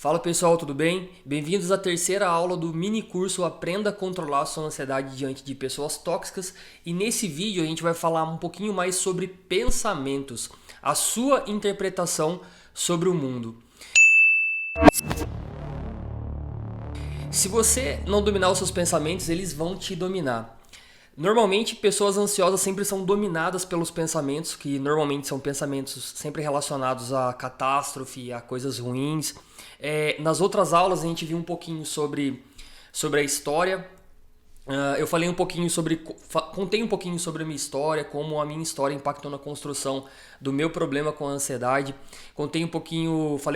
Fala pessoal, tudo bem? Bem-vindos à terceira aula do mini curso Aprenda a Controlar Sua Ansiedade Diante de Pessoas Tóxicas. E nesse vídeo a gente vai falar um pouquinho mais sobre pensamentos, a sua interpretação sobre o mundo. Se você não dominar os seus pensamentos, eles vão te dominar. Normalmente, pessoas ansiosas sempre são dominadas pelos pensamentos, que normalmente são pensamentos sempre relacionados a catástrofe, a coisas ruins. Nas outras aulas a gente viu um pouquinho sobre a história. Eu falei um pouquinho contei um pouquinho sobre a minha história, como a minha história impactou na construção do meu problema com a ansiedade. Falei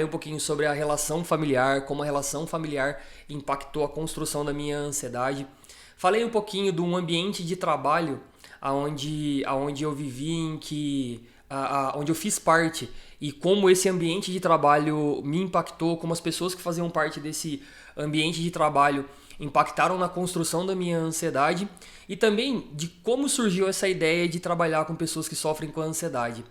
um pouquinho sobre a relação familiar, como a relação familiar impactou a construção da minha ansiedade. Falei um pouquinho de um ambiente de trabalho aonde eu vivi, onde eu fiz parte, e como esse ambiente de trabalho me impactou, como as pessoas que faziam parte desse ambiente de trabalho impactaram na construção da minha ansiedade, e também de como surgiu essa ideia de trabalhar com pessoas que sofrem com ansiedade.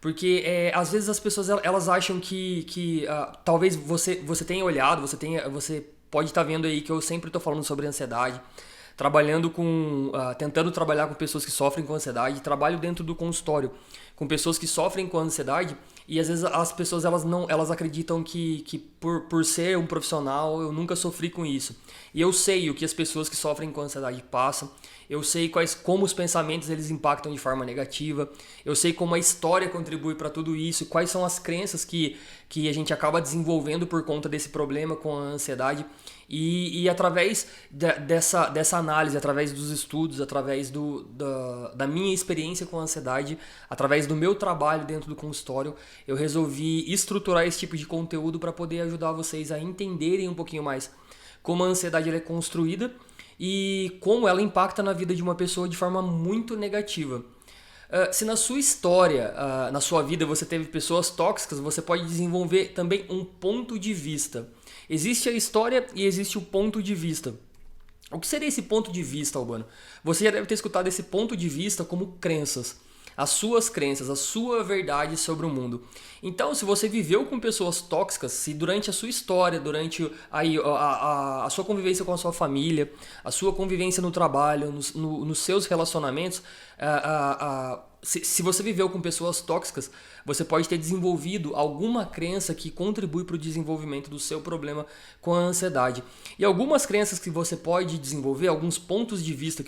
Porque às vezes as pessoas elas acham que talvez você tenha olhado, você pode estar vendo aí que eu sempre estou falando sobre ansiedade, tentando trabalhar com pessoas que sofrem com ansiedade. Trabalho dentro do consultório com pessoas que sofrem com ansiedade, e às vezes as pessoas elas acreditam que por ser um profissional eu nunca sofri com isso. E eu sei o que as pessoas que sofrem com ansiedade passam, eu sei como os pensamentos eles impactam de forma negativa, eu sei como a história contribui para tudo isso, quais são as crenças que a gente acaba desenvolvendo por conta desse problema com a ansiedade. E através dessa análise, através dos estudos, através da minha experiência com a ansiedade, através do meu trabalho dentro do consultório, eu resolvi estruturar esse tipo de conteúdo para poder ajudar vocês a entenderem um pouquinho mais como a ansiedade ela é construída e como ela impacta na vida de uma pessoa de forma muito negativa. Se na sua história, na sua vida, você teve pessoas tóxicas, você pode desenvolver também um ponto de vista. Existe a história e existe o ponto de vista. O que seria esse ponto de vista, Albano? Você já deve ter escutado esse ponto de vista como crenças. As suas crenças, a sua verdade sobre o mundo. Então, se você viveu com pessoas tóxicas, se durante a sua história, durante a sua convivência com a sua família, a sua convivência no trabalho, nos seus relacionamentos, se você viveu com pessoas tóxicas, você pode ter desenvolvido alguma crença que contribui para o desenvolvimento do seu problema com a ansiedade. E algumas crenças que você pode desenvolver, alguns pontos de vista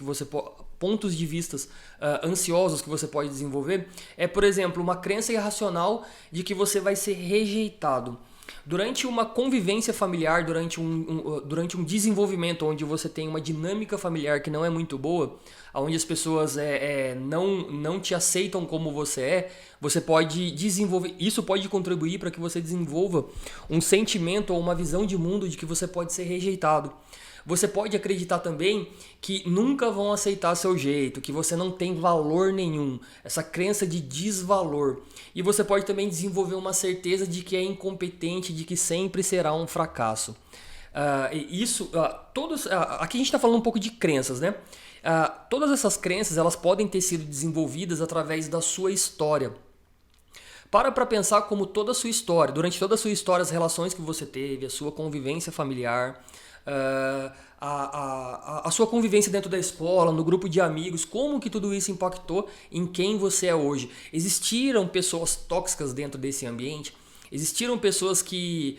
ansiosos que você pode desenvolver, por exemplo, uma crença irracional de que você vai ser rejeitado. Durante uma convivência familiar, durante um desenvolvimento onde você tem uma dinâmica familiar que não é muito boa, onde as pessoas não te aceitam como você pode desenvolver, isso pode contribuir para que você desenvolva um sentimento ou uma visão de mundo de que você pode ser rejeitado. Você pode acreditar também que nunca vão aceitar seu jeito, que você não tem valor nenhum, essa crença de desvalor. E você pode também desenvolver uma certeza de que é incompetente, de que sempre será um fracasso. Aqui a gente está falando um pouco de crenças, né? Todas essas crenças elas podem ter sido desenvolvidas através da sua história. Para pensar como toda a sua história, durante toda a sua história, as relações que você teve, a sua convivência familiar, a sua convivência dentro da escola, no grupo de amigos, como que tudo isso impactou em quem você é hoje. Existiram pessoas tóxicas dentro desse ambiente? Existiram pessoas que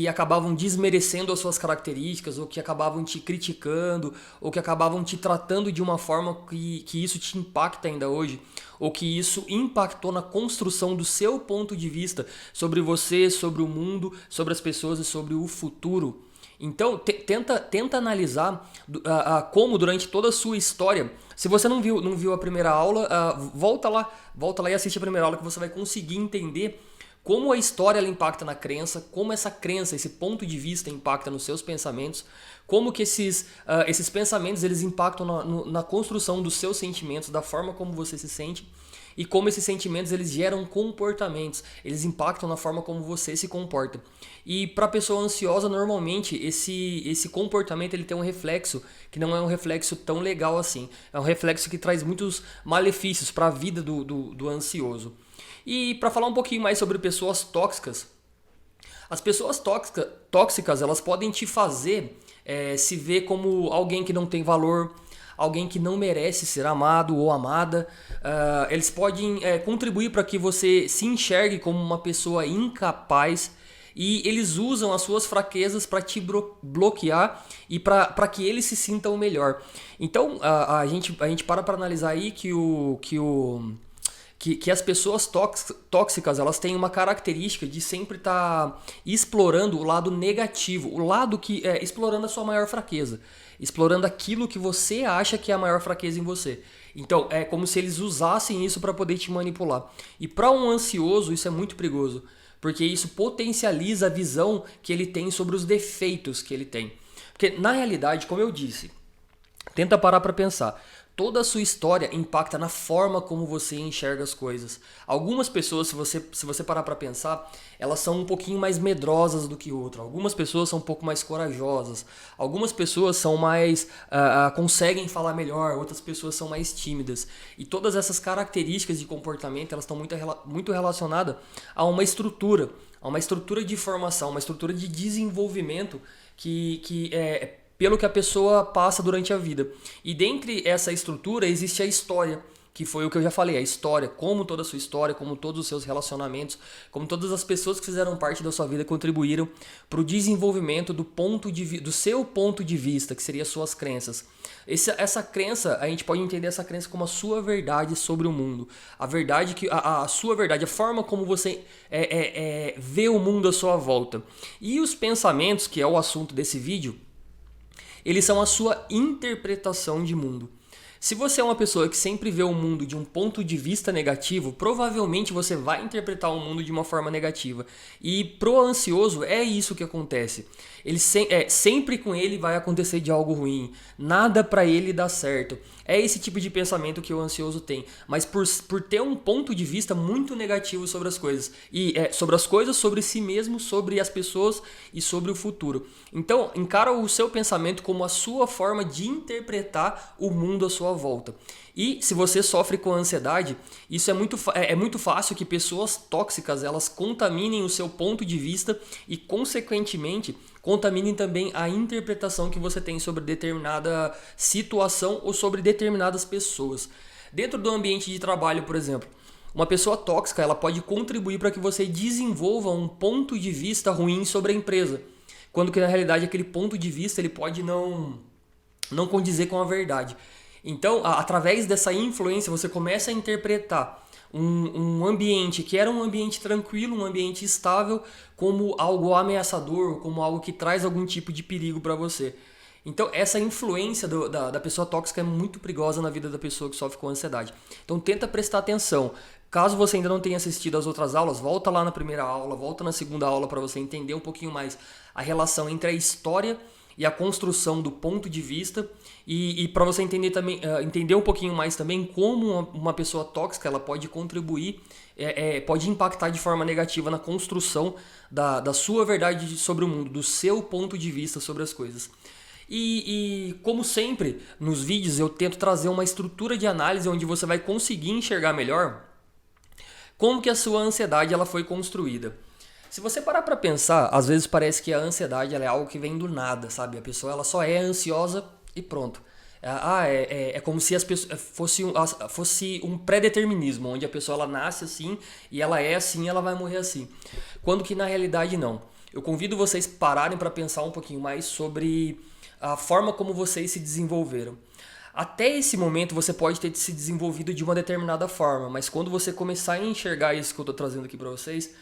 acabavam desmerecendo as suas características, ou que acabavam te criticando, ou que acabavam te tratando de uma forma que isso te impacta ainda hoje, ou que isso impactou na construção do seu ponto de vista sobre você, sobre o mundo, sobre as pessoas e sobre o futuro. Então, tenta analisar como durante toda a sua história, se você não viu a primeira aula, volta lá e assiste a primeira aula que você vai conseguir entender como a história ela impacta na crença, como essa crença, esse ponto de vista impacta nos seus pensamentos, como que esses pensamentos eles impactam na construção dos seus sentimentos, da forma como você se sente, e como esses sentimentos eles geram comportamentos, eles impactam na forma como você se comporta. E para a pessoa ansiosa, normalmente, esse comportamento ele tem um reflexo que não é um reflexo tão legal assim. É um reflexo que traz muitos malefícios para a vida do ansioso. E para falar um pouquinho mais sobre pessoas tóxicas, As pessoas tóxicas, elas podem te fazer se ver como alguém que não tem valor, alguém que não merece ser amado ou amada. Eles podem contribuir para que você se enxergue como uma pessoa incapaz e eles usam as suas fraquezas para te bloquear e para que eles se sintam melhor. Então a gente para analisar aí que as pessoas tóxicas elas têm uma característica de sempre estar explorando o lado negativo, o lado que é explorando a sua maior fraqueza, explorando aquilo que você acha que é a maior fraqueza em você. Então é como se eles usassem isso para poder te manipular. E para um ansioso isso é muito perigoso, porque isso potencializa a visão que ele tem sobre os defeitos que ele tem. Porque na realidade, como eu disse, tenta parar para pensar. Toda a sua história impacta na forma como você enxerga as coisas. Algumas pessoas, se você parar para pensar, elas são um pouquinho mais medrosas do que outras. Algumas pessoas são um pouco mais corajosas. Algumas pessoas são mais conseguem falar melhor. Outras pessoas são mais tímidas. E todas essas características de comportamento elas estão muito relacionadas a uma estrutura de formação, uma estrutura de desenvolvimento que é pelo que a pessoa passa durante a vida. E dentre essa estrutura existe a história, que foi o que eu já falei, a história, como toda a sua história, como todos os seus relacionamentos, como todas as pessoas que fizeram parte da sua vida contribuíram para o desenvolvimento do seu ponto de vista, que seria as suas crenças. Essa crença, a gente pode entender essa crença como a sua verdade sobre o mundo. A verdade a sua verdade, a forma como você vê o mundo à sua volta. E os pensamentos, que é o assunto desse vídeo, eles são a sua interpretação de mundo. Se você é uma pessoa que sempre vê o mundo de um ponto de vista negativo, provavelmente você vai interpretar o mundo de uma forma negativa. E pro ansioso é isso que acontece. Sempre com ele vai acontecer de algo ruim. Nada para ele dá certo. É esse tipo de pensamento que o ansioso tem. Mas por ter um ponto de vista muito negativo sobre as coisas. Sobre as coisas, sobre si mesmo, sobre as pessoas e sobre o futuro. Então, encara o seu pensamento como a sua forma de interpretar o mundo à sua volta. E se você sofre com ansiedade, isso é muito fácil que pessoas tóxicas elas contaminem o seu ponto de vista e, consequentemente, contaminem também a interpretação que você tem sobre determinada situação ou sobre determinadas pessoas. Dentro do ambiente de trabalho, por exemplo, uma pessoa tóxica ela pode contribuir para que você desenvolva um ponto de vista ruim sobre a empresa, quando que na realidade aquele ponto de vista ele pode não condizer com a verdade. Então, através dessa influência, você começa a interpretar um ambiente que era um ambiente tranquilo, um ambiente estável, como algo ameaçador, como algo que traz algum tipo de perigo para você. Então, essa influência da pessoa tóxica é muito perigosa na vida da pessoa que sofre com ansiedade. Então, tenta prestar atenção. Caso você ainda não tenha assistido às outras aulas, volta lá na primeira aula, volta na segunda aula para você entender um pouquinho mais a relação entre a história e a construção do ponto de vista e para você entender também entender um pouquinho mais também como uma pessoa tóxica ela pode contribuir, pode impactar de forma negativa na construção da sua verdade sobre o mundo, do seu ponto de vista sobre as coisas. E como sempre, nos vídeos eu tento trazer uma estrutura de análise onde você vai conseguir enxergar melhor como que a sua ansiedade ela foi construída. Se você parar para pensar, às vezes parece que a ansiedade ela é algo que vem do nada, sabe? A pessoa ela só é ansiosa e pronto. É como se as pessoas fosse um pré-determinismo, onde a pessoa ela nasce assim e ela é assim e ela vai morrer assim. Quando que na realidade não. Eu convido vocês pararem para pensar um pouquinho mais sobre a forma como vocês se desenvolveram. Até esse momento você pode ter se desenvolvido de uma determinada forma, mas quando você começar a enxergar isso que eu estou trazendo aqui para vocês,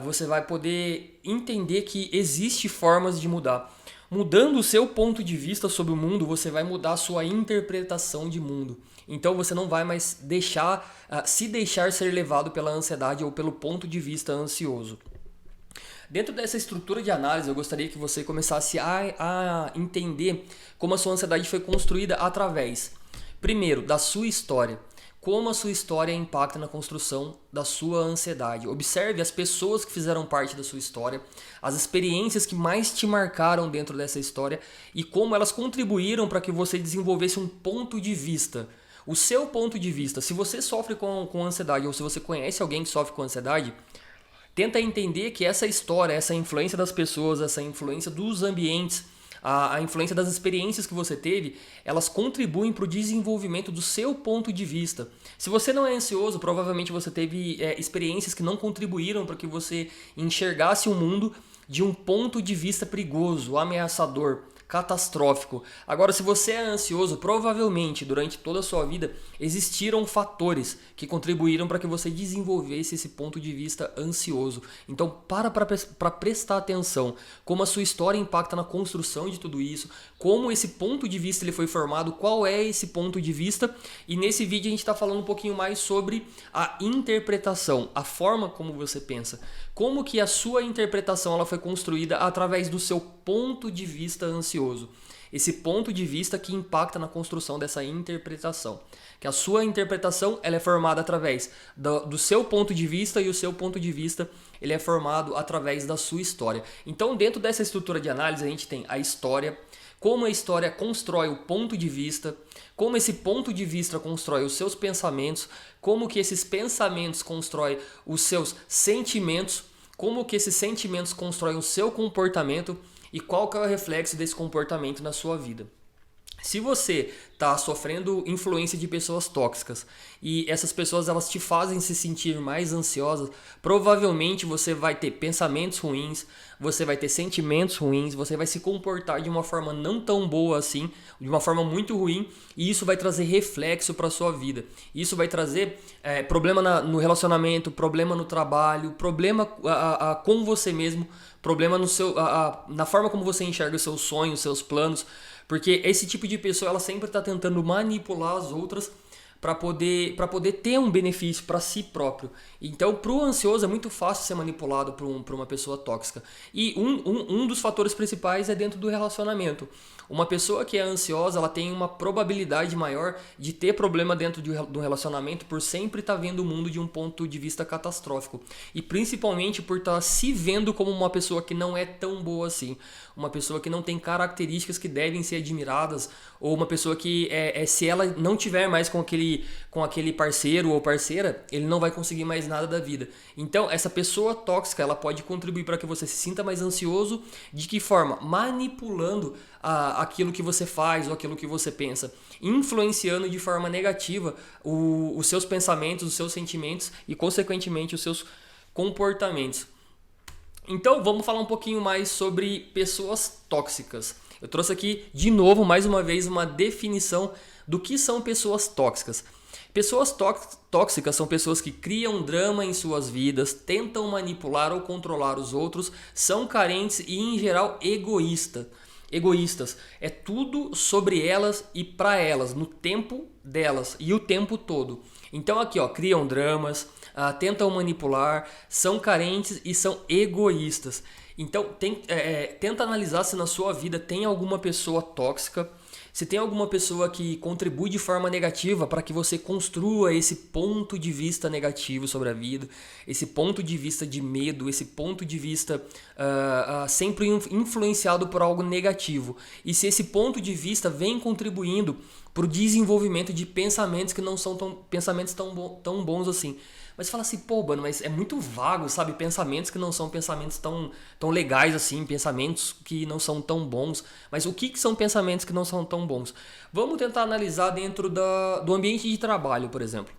você vai poder entender que existe formas de mudar. Mudando o seu ponto de vista sobre o mundo, você vai mudar a sua interpretação de mundo. Então você não vai mais se deixar ser levado pela ansiedade ou pelo ponto de vista ansioso. Dentro dessa estrutura de análise, eu gostaria que você começasse a entender como a sua ansiedade foi construída através, primeiro, da sua história. Como a sua história impacta na construção da sua ansiedade. Observe as pessoas que fizeram parte da sua história, as experiências que mais te marcaram dentro dessa história e como elas contribuíram para que você desenvolvesse um ponto de vista. O seu ponto de vista. Se você sofre com ansiedade ou se você conhece alguém que sofre com ansiedade, Tenta entender que essa história, essa influência das pessoas, essa influência dos ambientes, a influência das experiências que você teve, elas contribuem para o desenvolvimento do seu ponto de vista. Se você não é ansioso, provavelmente você teve experiências que não contribuíram para que você enxergasse o mundo de um ponto de vista perigoso, ameaçador, catastrófico. Agora, se você é ansioso, provavelmente durante toda a sua vida existiram fatores que contribuíram para que você desenvolvesse esse ponto de vista ansioso. Então, para prestar atenção como a sua história impacta na construção de tudo isso, como esse ponto de vista ele foi formado, qual é esse ponto de vista. E nesse vídeo a gente está falando um pouquinho mais sobre a interpretação, a forma como você pensa. Como que a sua interpretação ela foi construída através do seu ponto de vista ansioso. Esse ponto de vista que impacta na construção dessa interpretação. Que a sua interpretação ela é formada através do seu ponto de vista, e o seu ponto de vista ele é formado através da sua história. Então, dentro dessa estrutura de análise, a gente tem a história, como a história constrói o ponto de vista, como esse ponto de vista constrói os seus pensamentos, como que esses pensamentos constroem os seus sentimentos, como que esses sentimentos constroem o seu comportamento e qual que é o reflexo desse comportamento na sua vida. Se você está sofrendo influência de pessoas tóxicas e essas pessoas elas te fazem se sentir mais ansiosa, provavelmente você vai ter pensamentos ruins, você vai ter sentimentos ruins, você vai se comportar de uma forma não tão boa assim, de uma forma muito ruim, e isso vai trazer reflexo para a sua vida. Isso vai trazer problema no relacionamento, problema no trabalho, problema com você mesmo, problema no na forma como você enxerga os seus sonhos, os seus planos. Porque esse tipo de pessoa ela sempre está tentando manipular as outras para poder ter um benefício para si próprio. Então, para o ansioso é muito fácil ser manipulado por uma pessoa tóxica. E um dos fatores principais é dentro do relacionamento. Uma pessoa que é ansiosa, ela tem uma probabilidade maior de ter problema dentro do relacionamento por sempre estar vendo o mundo de um ponto de vista catastrófico. E principalmente por estar se vendo como uma pessoa que não é tão boa assim. Uma pessoa que não tem características que devem ser admiradas, ou uma pessoa que se ela não tiver mais com aquele parceiro ou parceira, ele não vai conseguir mais nada da vida. Então, essa pessoa tóxica, ela pode contribuir para que você se sinta mais ansioso. De que forma? Manipulando aquilo que você faz ou aquilo que você pensa, influenciando de forma negativa os seus pensamentos, os seus sentimentos e, consequentemente, os seus comportamentos. Então, vamos falar um pouquinho mais sobre pessoas tóxicas. Eu trouxe aqui, de novo, mais uma vez, uma definição do que são pessoas tóxicas. Pessoas tóxicas são pessoas que criam drama em suas vidas, tentam manipular ou controlar os outros, são carentes e, em geral, egoístas. É tudo sobre elas e para elas, no tempo delas e o tempo todo. Então aqui, criam dramas, tentam manipular, são carentes e são egoístas. Então tenta analisar se na sua vida tem alguma pessoa tóxica, se tem alguma pessoa que contribui de forma negativa para que você construa esse ponto de vista negativo sobre a vida, esse ponto de vista de medo, esse ponto de vista sempre influenciado por algo negativo. E se esse ponto de vista vem contribuindo para o desenvolvimento de pensamentos que não são tão bons assim. Mas você fala assim, pô, mano, mas é muito vago, sabe? Pensamentos que não são pensamentos tão legais assim, pensamentos que não são tão bons. Mas o que são pensamentos que não são tão bons? Vamos tentar analisar dentro do ambiente de trabalho, por exemplo.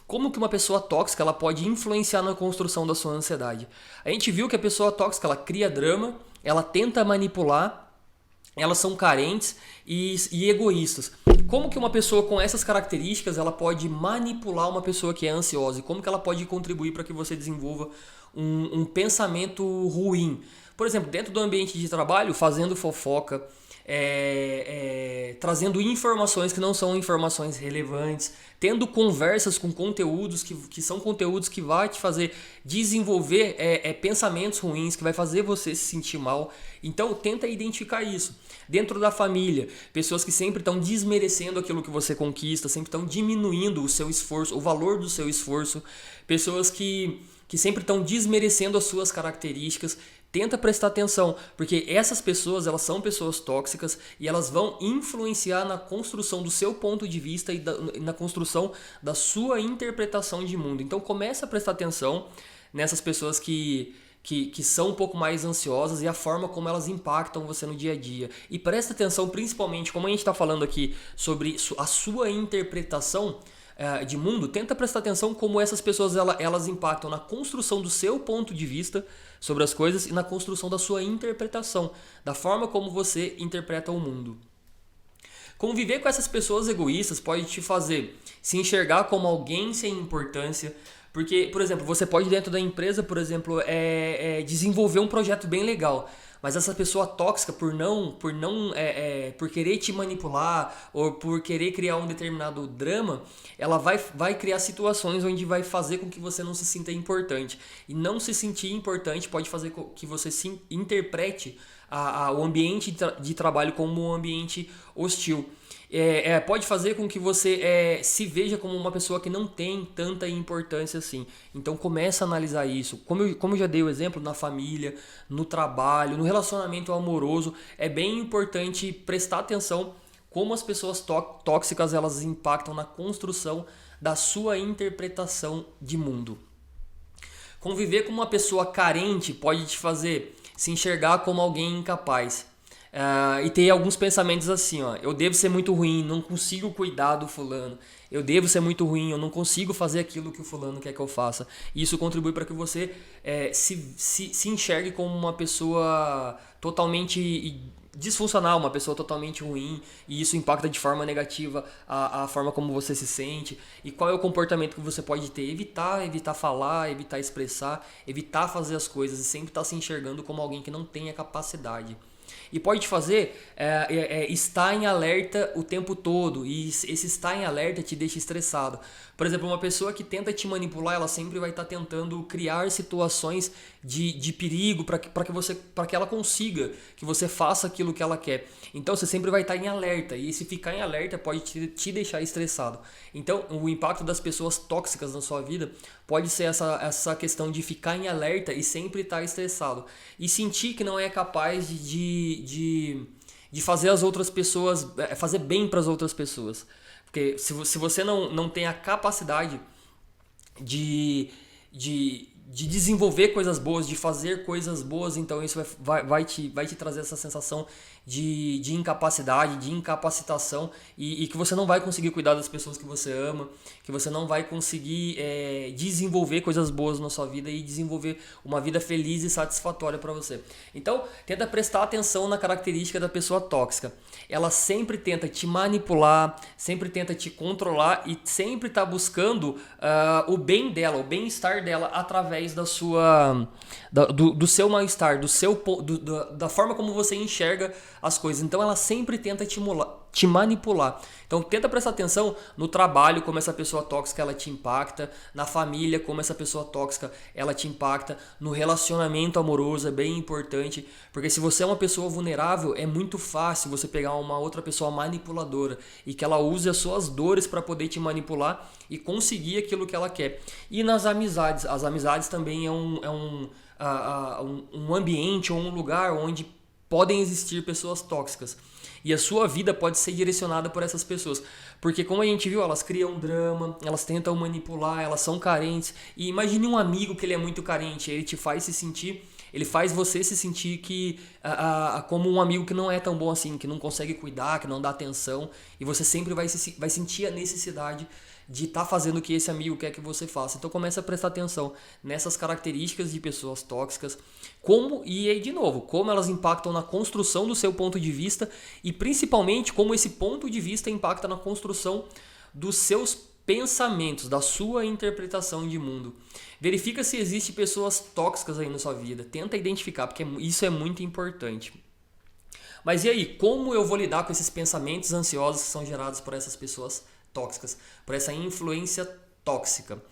Como que uma pessoa tóxica ela pode influenciar na construção da sua ansiedade? A gente viu que a pessoa tóxica ela cria drama, ela tenta manipular, elas são carentes e egoístas. Como que uma pessoa com essas características ela pode manipular uma pessoa que é ansiosa? E como que ela pode contribuir para que você desenvolva um pensamento ruim? Por exemplo, dentro do ambiente de trabalho, fazendo fofoca, trazendo informações que não são informações relevantes, tendo conversas com conteúdos que são conteúdos que vai te fazer desenvolver pensamentos ruins, que vai fazer você se sentir mal. Então tenta identificar isso. Dentro da família, pessoas que sempre estão desmerecendo aquilo que você conquista, sempre estão diminuindo o seu esforço, o valor do seu esforço, pessoas que sempre estão desmerecendo as suas características. Tenta prestar atenção, porque essas pessoas elas são pessoas tóxicas e elas vão influenciar na construção do seu ponto de vista e na construção da sua interpretação de mundo. Então comece a prestar atenção, nessas pessoas que são um pouco mais ansiosas e a forma como elas impactam você no dia a dia. E presta atenção principalmente, como a gente está falando aqui sobre a sua interpretação de mundo, tenta prestar atenção como essas pessoas elas impactam na construção do seu ponto de vista sobre as coisas e na construção da sua interpretação, da forma como você interpreta o mundo. Conviver com essas pessoas egoístas pode te fazer se enxergar como alguém sem importância, porque, por exemplo, você pode dentro da empresa, por exemplo, desenvolver um projeto bem legal, mas essa pessoa tóxica por querer te manipular ou por querer criar um determinado drama, ela vai criar situações onde vai fazer com que você não se sinta importante. E não se sentir importante pode fazer com que você se interprete o ambiente de trabalho como um ambiente hostil. Pode fazer com que você se veja como uma pessoa que não tem tanta importância assim. Então começa a analisar isso. Como eu já dei o exemplo, na família, no trabalho, no relacionamento amoroso, é bem importante prestar atenção como as pessoas tóxicas elas impactam na construção da sua interpretação de mundo. Conviver com uma pessoa carente pode te fazer se enxergar como alguém incapaz. E ter alguns pensamentos assim, ó, eu devo ser muito ruim, não consigo cuidar do fulano, eu devo ser muito ruim, eu não consigo fazer aquilo que o fulano quer que eu faça. E isso contribui para que você se enxergue como uma pessoa totalmente disfuncional, uma pessoa totalmente ruim, e isso impacta de forma negativa a forma como você se sente. E qual é o comportamento que você pode ter? Evitar falar, evitar expressar, evitar fazer as coisas e sempre estar se enxergando como alguém que não tem a capacidade. E pode te fazer estar em alerta o tempo todo, e esse estar em alerta te deixa estressado. Por exemplo, uma pessoa que tenta te manipular, ela sempre vai estar tentando criar situações de perigo para que ela consiga, que você faça aquilo que ela quer. Então você sempre vai estar em alerta, e esse ficar em alerta pode te deixar estressado. Então o impacto das pessoas tóxicas na sua vida pode ser essa questão de ficar em alerta e sempre estar estressado. E sentir que não é capaz de fazer as outras pessoas, fazer bem para as outras pessoas. Porque se você não tem a capacidade de desenvolver coisas boas, de fazer coisas boas, então isso vai te trazer essa sensação de incapacidade, de incapacitação, e que você não vai conseguir cuidar das pessoas que você ama, que você não vai conseguir desenvolver coisas boas na sua vida e desenvolver uma vida feliz e satisfatória para você. Então, tenta prestar atenção na característica da pessoa tóxica. Ela sempre tenta te manipular, sempre tenta te controlar e sempre está buscando o bem dela, o bem-estar dela através do seu mal-estar, da forma como você enxerga as coisas. Então ela sempre tenta te manipular. Então tenta prestar atenção no trabalho, como essa pessoa tóxica ela te impacta, na família, como essa pessoa tóxica ela te impacta, no relacionamento amoroso, é bem importante, porque se você é uma pessoa vulnerável, é muito fácil você pegar uma outra pessoa manipuladora e que ela use as suas dores para poder te manipular e conseguir aquilo que ela quer. E nas amizades, as amizades também é um ambiente ou um lugar onde podem existir pessoas tóxicas. E a sua vida pode ser direcionada por essas pessoas. Porque como a gente viu, elas criam drama, elas tentam manipular, elas são carentes. E imagine um amigo que ele é muito carente, ele te faz se sentir, ele faz você se sentir como um amigo que não é tão bom assim, que não consegue cuidar, que não dá atenção. E você sempre vai sentir a necessidade de estar fazendo o que esse amigo quer que você faça. Então comece a prestar atenção nessas características de pessoas tóxicas, como elas impactam na construção do seu ponto de vista e principalmente como esse ponto de vista impacta na construção dos seus pensamentos, da sua interpretação de mundo. Verifica se existem pessoas tóxicas aí na sua vida. Tenta identificar, porque isso é muito importante. Mas e aí, como eu vou lidar com esses pensamentos ansiosos que são gerados por essas pessoas tóxicas, por essa influência tóxica?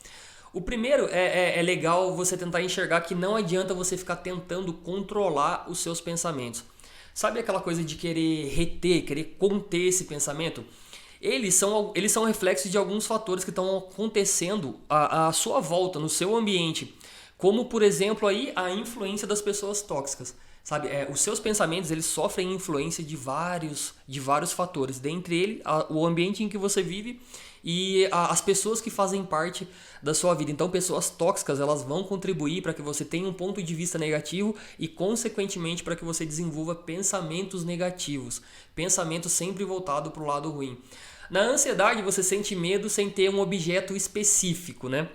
O primeiro é legal você tentar enxergar que não adianta você ficar tentando controlar os seus pensamentos. Sabe aquela coisa de querer reter, querer conter esse pensamento? Eles são reflexos de alguns fatores que estão acontecendo à sua volta, no seu ambiente. Como, por exemplo, aí, a influência das pessoas tóxicas. sabe? Os seus pensamentos, eles sofrem influência de vários fatores, dentre eles o ambiente em que você vive e as pessoas que fazem parte da sua vida. Então, pessoas tóxicas, elas vão contribuir para que você tenha um ponto de vista negativo e, consequentemente, para que você desenvolva pensamentos negativos, pensamentos sempre voltados para o lado ruim. Na ansiedade, você sente medo sem ter um objeto específico, né?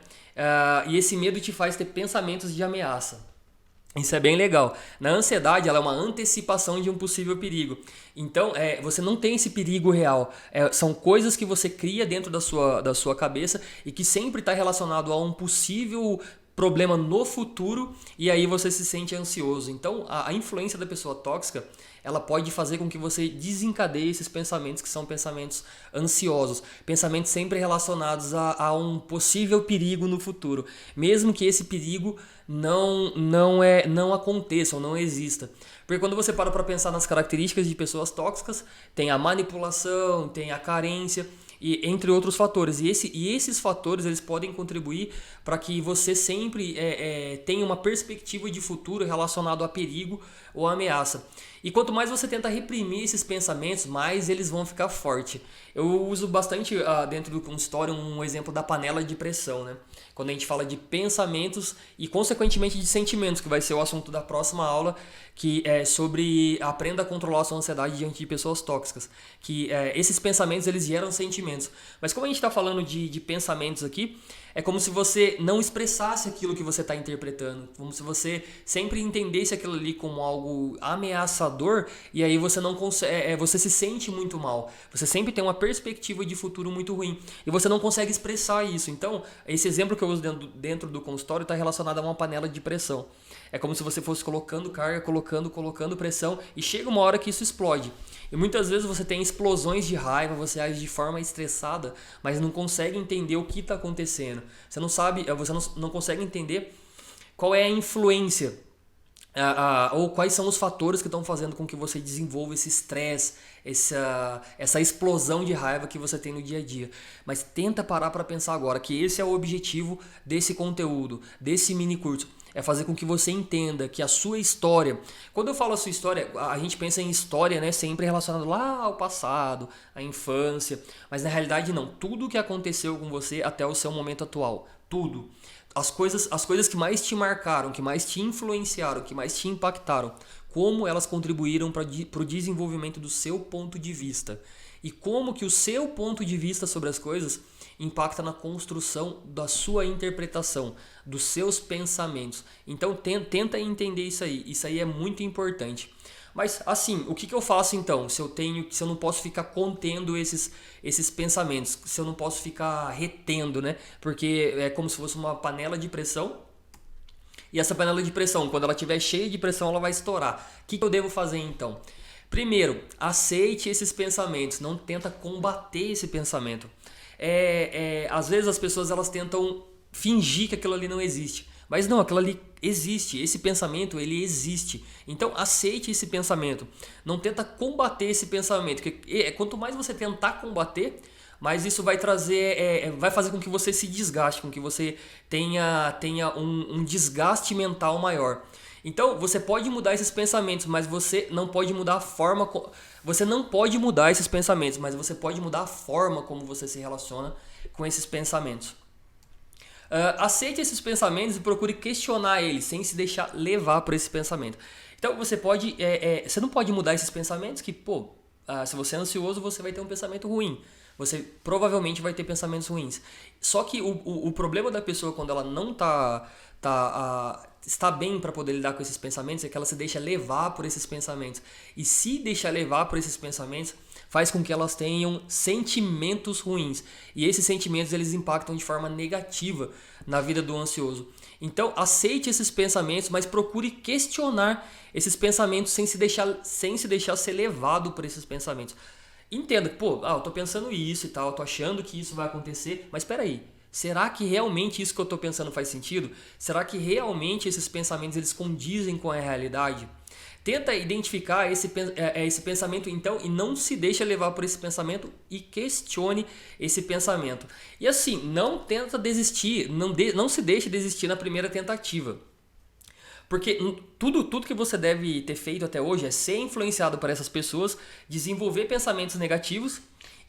E esse medo te faz ter pensamentos de ameaça. Isso é bem legal. Na ansiedade, ela é uma antecipação de um possível perigo. Então, você não tem esse perigo real. São coisas que você cria dentro da sua cabeça e que sempre está relacionado a um possível problema no futuro e aí você se sente ansioso. Então, a influência da pessoa tóxica, ela pode fazer com que você desencadeie esses pensamentos que são pensamentos ansiosos, pensamentos sempre relacionados a um possível perigo no futuro, mesmo que esse perigo não aconteça ou não exista. Porque quando você para pensar nas características de pessoas tóxicas, tem a manipulação, tem a carência, e entre outros fatores. E esses fatores, eles podem contribuir para que você sempre tenha uma perspectiva de futuro relacionado a perigo ou ameaça. E quanto mais você tenta reprimir esses pensamentos, mais eles vão ficar fortes. Eu uso bastante dentro do consultório um exemplo da panela de pressão, né? Quando a gente fala de pensamentos e consequentemente de sentimentos, que vai ser o assunto da próxima aula, que é sobre aprenda a controlar a sua ansiedade diante de pessoas tóxicas. Que esses pensamentos, eles geram sentimentos. Mas como a gente está falando de pensamentos aqui, é como se você não expressasse aquilo que você está interpretando, como se você sempre entendesse aquilo ali como algo ameaçador e aí você não consegue, você se sente muito mal, você sempre tem uma perspectiva de futuro muito ruim e você não consegue expressar isso. Então, esse exemplo que eu uso dentro do consultório está relacionado a uma panela de pressão. É como se você fosse colocando carga, colocando pressão e chega uma hora que isso explode. E muitas vezes você tem explosões de raiva, você age de forma estressada, mas não consegue entender o que está acontecendo. Você não sabe, você não consegue entender qual é a influência ou quais são os fatores que estão fazendo com que você desenvolva esse estresse, essa explosão de raiva que você tem no dia a dia. Mas tenta parar para pensar agora que esse é o objetivo desse conteúdo, desse mini curso. É fazer com que você entenda que a sua história... Quando eu falo a sua história, a gente pensa em história, né, sempre relacionado lá ao passado, à infância. Mas na realidade não. Tudo o que aconteceu com você até o seu momento atual. Tudo. As coisas que mais te marcaram, que mais te influenciaram, que mais te impactaram. Como elas contribuíram para o desenvolvimento do seu ponto de vista. E como que o seu ponto de vista sobre as coisas impacta na construção da sua interpretação, dos seus pensamentos. Então tenta entender isso aí é muito importante. Mas assim, o que eu faço então? Se eu não posso ficar contendo esses pensamentos, se eu não posso ficar retendo, né? Porque é como se fosse uma panela de pressão. E essa panela de pressão, quando ela estiver cheia de pressão, ela vai estourar. O que eu devo fazer então? Primeiro, aceite esses pensamentos, não tenta combater esse pensamento. Às vezes as pessoas elas tentam fingir que aquilo ali não existe. Mas não, aquilo ali existe, esse pensamento ele existe. Então aceite esse pensamento. Não tenta combater esse pensamento. Porque, quanto mais você tentar combater, mais isso vai trazer, vai fazer com que você se desgaste, com que você tenha um desgaste mental maior. Então você pode mudar esses pensamentos, mas você não pode mudar a forma. Você não pode mudar esses pensamentos, mas você pode mudar a forma como você se relaciona com esses pensamentos. Aceite esses pensamentos e procure questionar eles, sem se deixar levar por esse pensamento. Então você pode, você não pode mudar esses pensamentos que, se você é ansioso, você vai ter um pensamento ruim. Você provavelmente vai ter pensamentos ruins. Só que o problema da pessoa quando ela não está bem para poder lidar com esses pensamentos é que ela se deixa levar por esses pensamentos. E se deixar levar por esses pensamentos faz com que elas tenham sentimentos ruins. E esses sentimentos eles impactam de forma negativa na vida do ansioso. Então aceite esses pensamentos, mas procure questionar esses pensamentos sem se deixar ser levado por esses pensamentos. Entenda que, eu tô pensando isso e tal, eu tô achando que isso vai acontecer, mas espera aí. Será que realmente isso que eu estou pensando faz sentido? Será que realmente esses pensamentos eles condizem com a realidade? Tenta identificar esse pensamento então e não se deixa levar por esse pensamento e questione esse pensamento. E assim, não tenta desistir, não se deixe desistir na primeira tentativa. Porque tudo que você deve ter feito até hoje é ser influenciado por essas pessoas, desenvolver pensamentos negativos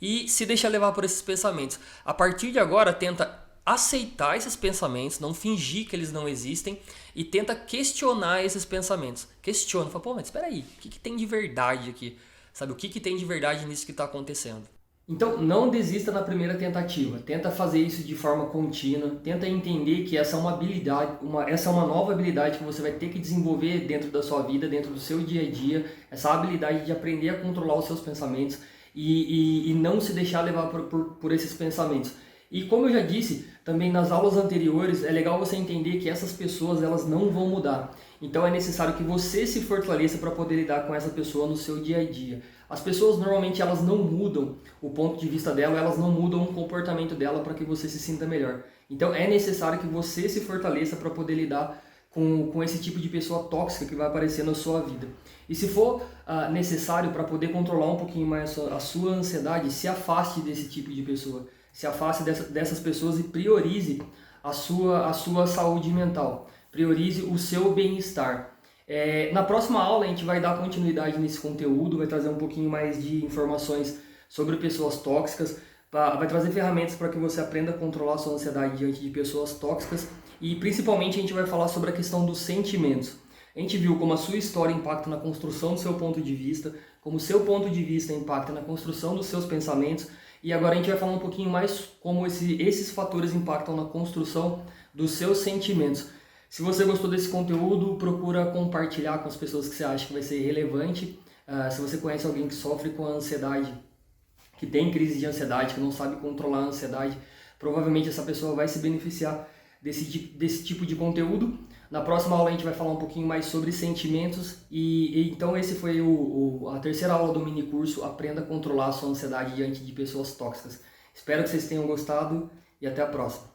e se deixar levar por esses pensamentos. A partir de agora, tenta aceitar esses pensamentos, não fingir que eles não existem e tenta questionar esses pensamentos. Questiona, fala, pô, mas espera aí, o que tem de verdade aqui? Sabe, o que tem de verdade nisso que está acontecendo? Então, não desista na primeira tentativa. Tenta fazer isso de forma contínua. Tenta entender que essa é uma habilidade, essa é uma nova habilidade que você vai ter que desenvolver dentro da sua vida, dentro do seu dia a dia. Essa habilidade de aprender a controlar os seus pensamentos e não se deixar levar por esses pensamentos. E como eu já disse também nas aulas anteriores, é legal você entender que essas pessoas elas não vão mudar. Então é necessário que você se fortaleça para poder lidar com essa pessoa no seu dia a dia. As pessoas normalmente elas não mudam o ponto de vista dela, elas não mudam o comportamento dela para que você se sinta melhor. Então é necessário que você se fortaleça para poder lidar com esse tipo de pessoa tóxica que vai aparecer na sua vida. E se for necessário para poder controlar um pouquinho mais a sua ansiedade, se afaste desse tipo de pessoa. Se afaste dessas pessoas e priorize a sua saúde mental. Priorize o seu bem-estar. Na próxima aula a gente vai dar continuidade nesse conteúdo, vai trazer um pouquinho mais de informações sobre pessoas tóxicas, vai trazer ferramentas para que você aprenda a controlar a sua ansiedade diante de pessoas tóxicas e principalmente a gente vai falar sobre a questão dos sentimentos. A gente viu como a sua história impacta na construção do seu ponto de vista, como o seu ponto de vista impacta na construção dos seus pensamentos e agora a gente vai falar um pouquinho mais como esses fatores impactam na construção dos seus sentimentos. Se você gostou desse conteúdo, procura compartilhar com as pessoas que você acha que vai ser relevante. Se você conhece alguém que sofre com a ansiedade, que tem crise de ansiedade, que não sabe controlar a ansiedade, provavelmente essa pessoa vai se beneficiar desse tipo de conteúdo. Na próxima aula a gente vai falar um pouquinho mais sobre sentimentos e então esse foi a terceira aula do mini curso Aprenda a Controlar a Sua Ansiedade diante de pessoas tóxicas. Espero que vocês tenham gostado e até a próxima.